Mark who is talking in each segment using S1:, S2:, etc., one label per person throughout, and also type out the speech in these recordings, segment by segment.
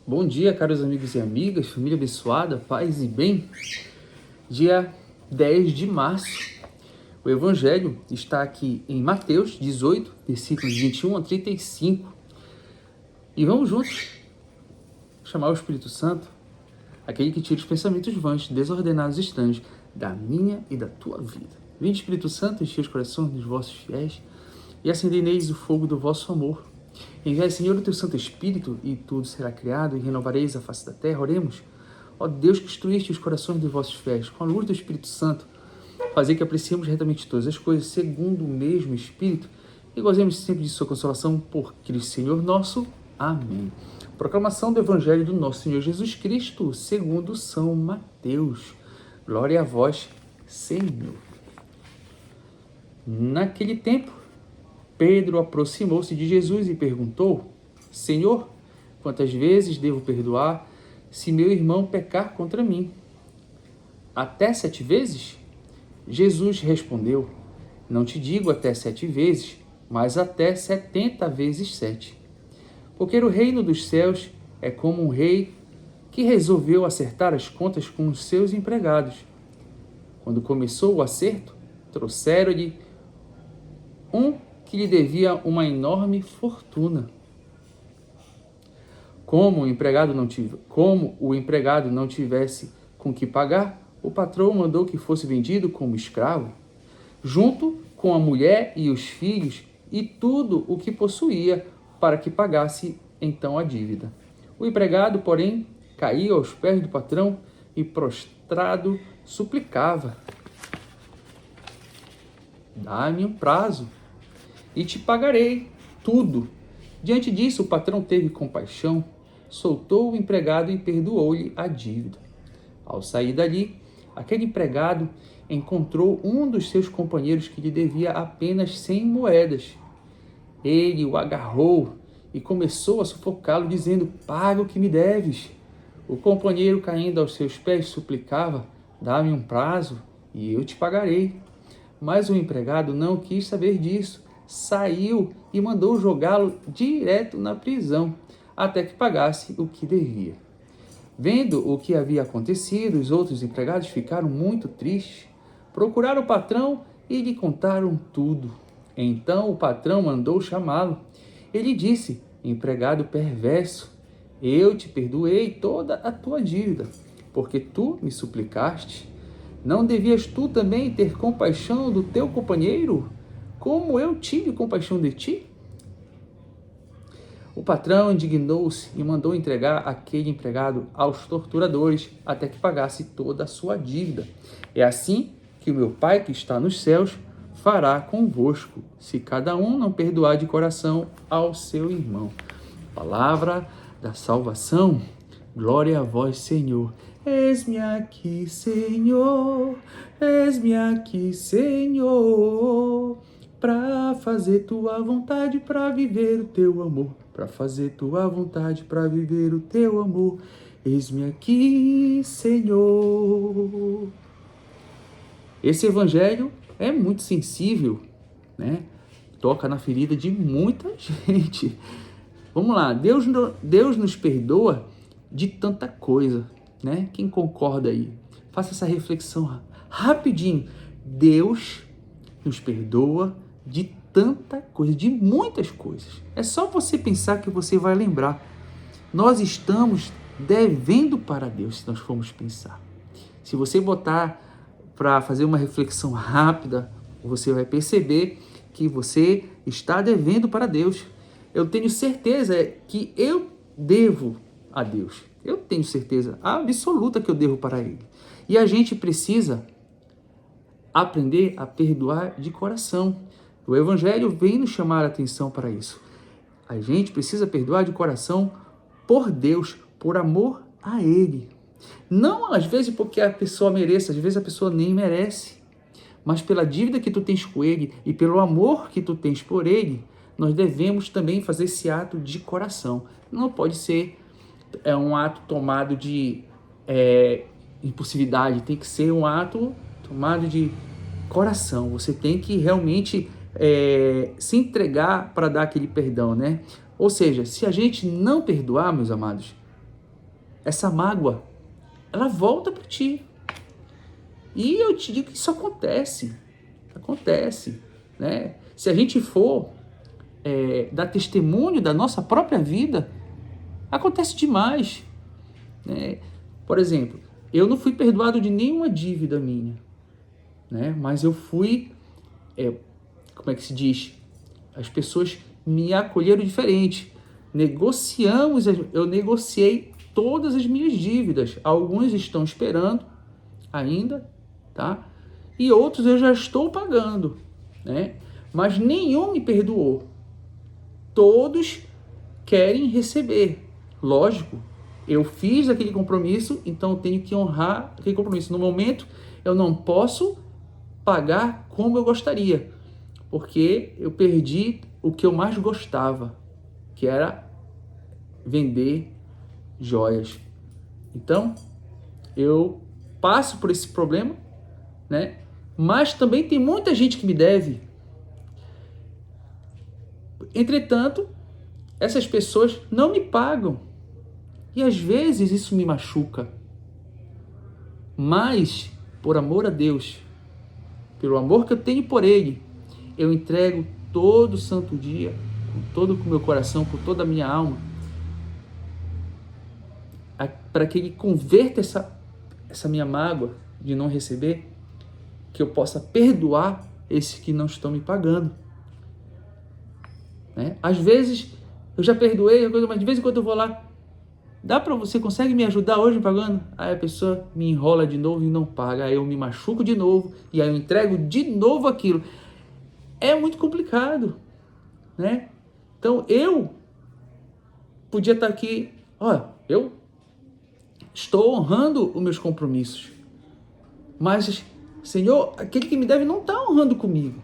S1: Bom dia, caros amigos e amigas, família abençoada, paz e bem. Dia 10 de março, o Evangelho está aqui em Mateus 18, versículos 21 a 35. E vamos juntos chamar o Espírito Santo, aquele que tira os pensamentos vãos, desordenados e estranhos da minha e da tua vida. Vinde, Espírito Santo, enche os corações dos vossos fiéis e acendei neles o fogo do vosso amor. Enviai, Senhor, o teu Santo Espírito, e tudo será criado, e renovareis a face da terra. Oremos. Ó Deus, que instruíste os corações dos vossos fiéis, com a luz do Espírito Santo, fazer que apreciemos retamente todas as coisas, segundo o mesmo Espírito, e gozemos sempre de sua consolação, por Cristo Senhor nosso. Amém. Proclamação do Evangelho do nosso Senhor Jesus Cristo, segundo São Mateus. Glória a vós, Senhor. Naquele tempo, Pedro aproximou-se de Jesus e perguntou: Senhor, quantas vezes devo perdoar se meu irmão pecar contra mim? Até 7 vezes? Jesus respondeu: Não te digo até 7 vezes, mas até 70 vezes 7. Porque o reino dos céus é como um rei que resolveu acertar as contas com os seus empregados. Quando começou o acerto, trouxeram-lhe um que lhe devia uma enorme fortuna. Como o empregado não tivesse com que pagar, o patrão mandou que fosse vendido como escravo, junto com a mulher e os filhos e tudo o que possuía, para que pagasse então a dívida. O empregado, porém, caía aos pés do patrão e, prostrado, suplicava: Dá-me um prazo e te pagarei tudo. Diante disso, o patrão teve compaixão, soltou o empregado e perdoou-lhe a dívida. Ao sair dali, aquele empregado encontrou um dos seus companheiros que lhe devia apenas 100 moedas. Ele o agarrou e começou a sufocá-lo, dizendo: Paga o que me deves. O companheiro, caindo aos seus pés, suplicava: Dá-me um prazo e eu te pagarei. Mas o empregado não quis saber disso. Saiu e mandou jogá-lo direto na prisão, até que pagasse o que devia. Vendo o que havia acontecido, os outros empregados ficaram muito tristes, procuraram o patrão e lhe contaram tudo. Então o patrão mandou chamá-lo. Ele disse: Empregado perverso, eu te perdoei toda a tua dívida, porque tu me suplicaste. Não devias tu também ter compaixão do teu companheiro, como eu tive compaixão de ti? O patrão indignou-se e mandou entregar aquele empregado aos torturadores até que pagasse toda a sua dívida. É assim que o meu Pai que está nos céus fará convosco, se cada um não perdoar de coração ao seu irmão. Palavra da salvação. Glória a vós, Senhor. Eis-me aqui, Senhor. Eis-me aqui, Senhor. Para fazer tua vontade, para viver o teu amor. Para fazer tua vontade, para viver o teu amor. Eis-me aqui, Senhor. Esse evangelho é muito sensível, né? Toca na ferida de muita gente. Vamos lá, Deus nos perdoa de tanta coisa, né? Quem concorda aí? Faça essa reflexão rapidinho. Deus nos perdoa de tanta coisa, de muitas coisas. É só você pensar que você vai lembrar. Nós estamos devendo para Deus, se nós formos pensar. Se você botar para fazer uma reflexão rápida, você vai perceber que você está devendo para Deus. Eu tenho certeza que eu devo a Deus. Eu tenho certeza absoluta que eu devo para Ele. E a gente precisa aprender a perdoar de coração. O Evangelho vem nos chamar a atenção para isso. A gente precisa perdoar de coração por Deus, por amor a Ele. Não às vezes porque a pessoa mereça, às vezes a pessoa nem merece. Mas pela dívida que tu tens com Ele e pelo amor que tu tens por Ele, nós devemos também fazer esse ato de coração. Não pode ser um ato tomado de impulsividade, tem que ser um ato tomado de coração. Você tem que realmente se entregar para dar aquele perdão, né? Ou seja, se a gente não perdoar, meus amados, essa mágoa, ela volta para ti. E eu te digo que isso acontece, né? Se a gente for dar testemunho da nossa própria vida, acontece demais, né? Por exemplo, eu não fui perdoado de nenhuma dívida minha, né? Mas eu fui, como é que se diz? As pessoas me acolheram diferente. Eu negociei todas as minhas dívidas. Alguns estão esperando ainda, tá? E outros eu já estou pagando, né? Mas nenhum me perdoou. Todos querem receber. Lógico, eu fiz aquele compromisso, então eu tenho que honrar aquele compromisso. No momento, eu não posso pagar como eu gostaria, porque eu perdi o que eu mais gostava, que era vender joias. Então, eu passo por esse problema, né? Mas também tem muita gente que me deve. Entretanto, essas pessoas não me pagam. E às vezes isso me machuca. Mas, por amor a Deus, pelo amor que eu tenho por Ele, eu entrego todo santo dia, com todo o meu coração, com toda a minha alma, para que Ele converta essa minha mágoa de não receber, que eu possa perdoar esses que não estão me pagando. Né? Às vezes, eu já perdoei, mas de vez em quando eu vou lá, você consegue me ajudar hoje pagando? Aí a pessoa me enrola de novo e não paga, aí eu me machuco de novo, e aí eu entrego de novo aquilo. É muito complicado, né? Então eu podia estar aqui, eu estou honrando os meus compromissos, mas, Senhor, aquele que me deve não está honrando comigo.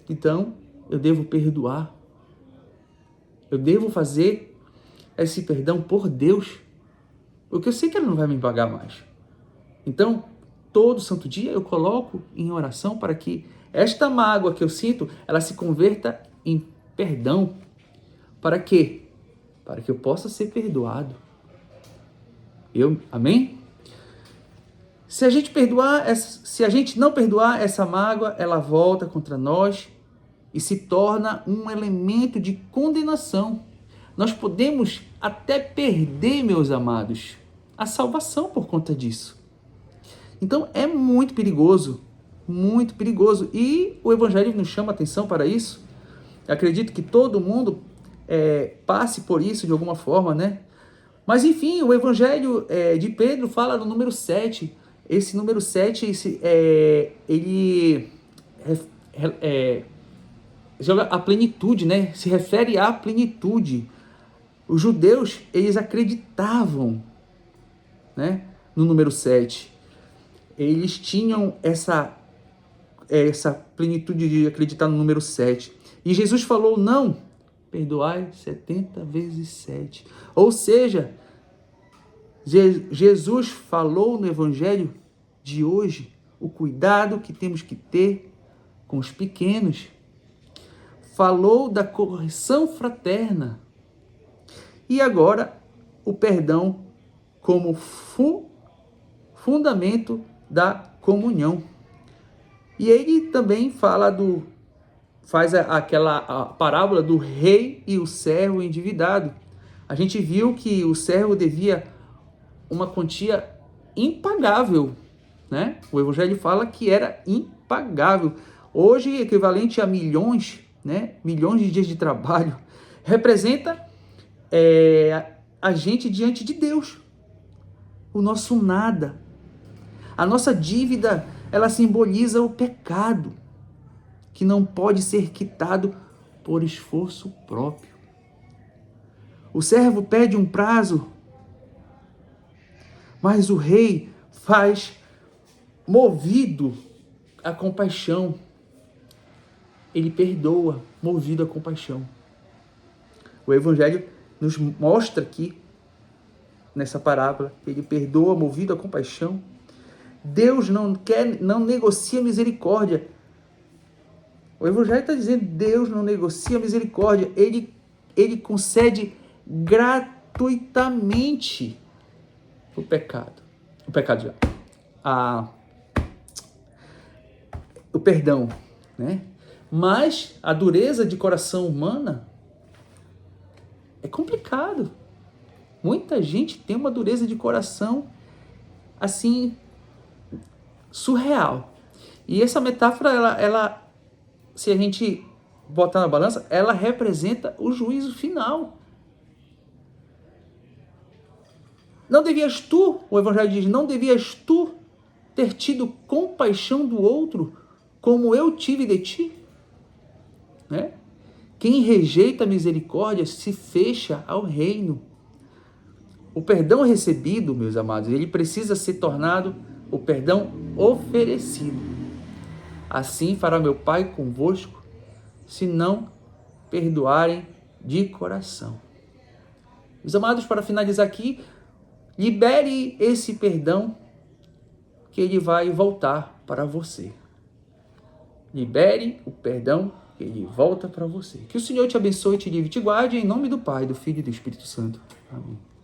S1: Então, eu devo perdoar. Eu devo fazer esse perdão por Deus, porque eu sei que Ele não vai me pagar mais. Então, todo santo dia eu coloco em oração para que esta mágoa que eu sinto, ela se converta em perdão. Para quê? Para que eu possa ser perdoado. Amém? Se a gente não perdoar essa mágoa, ela volta contra nós e se torna um elemento de condenação. Nós podemos até perder, meus amados, a salvação por conta disso. Então é muito perigoso, muito perigoso. E o Evangelho nos chama atenção para isso. Eu acredito que todo mundo passe por isso de alguma forma, né? Mas enfim, o Evangelho de Pedro fala no número 7. Esse número 7, ele joga a plenitude, né? Se refere à plenitude. Os judeus, eles acreditavam, né, no número 7. Eles tinham essa plenitude de acreditar no número 7. E Jesus falou, não, perdoai 70 vezes 7. Ou seja, Jesus falou no Evangelho de hoje o cuidado que temos que ter com os pequenos. Falou da correção fraterna. E agora, o perdão como fundamento da comunhão. E ele também faz aquela parábola do rei e o servo endividado. A gente viu que o servo devia uma quantia impagável, né? O Evangelho fala que era impagável. Hoje, equivalente a milhões, né? Milhões de dias de trabalho. Representa a gente diante de Deus. O nosso nada. A nossa dívida, ela simboliza o pecado, que não pode ser quitado por esforço próprio. O servo pede um prazo, mas o rei faz movido a compaixão. Ele perdoa, movido a compaixão. O Evangelho nos mostra aqui, nessa parábola, ele perdoa, movido a compaixão. Deus não negocia misericórdia. O Evangelho está dizendo, Deus não negocia misericórdia. Ele concede gratuitamente o pecado. O pecado já. O perdão, né? Mas a dureza de coração humana é complicado. Muita gente tem uma dureza de coração assim surreal. E essa metáfora, ela se a gente botar na balança, ela representa o juízo final. Não devias tu, o Evangelho diz, não devias tu ter tido compaixão do outro como eu tive de ti? Né? Quem rejeita a misericórdia se fecha ao reino. O perdão recebido, meus amados, ele precisa ser tornado o perdão oferecido. Assim fará meu Pai convosco, se não perdoarem de coração. Meus amados, para finalizar aqui, libere esse perdão que ele vai voltar para você. Libere o perdão que ele volta para você. Que o Senhor te abençoe, te livre e te guarde, em nome do Pai, do Filho e do Espírito Santo. Amém.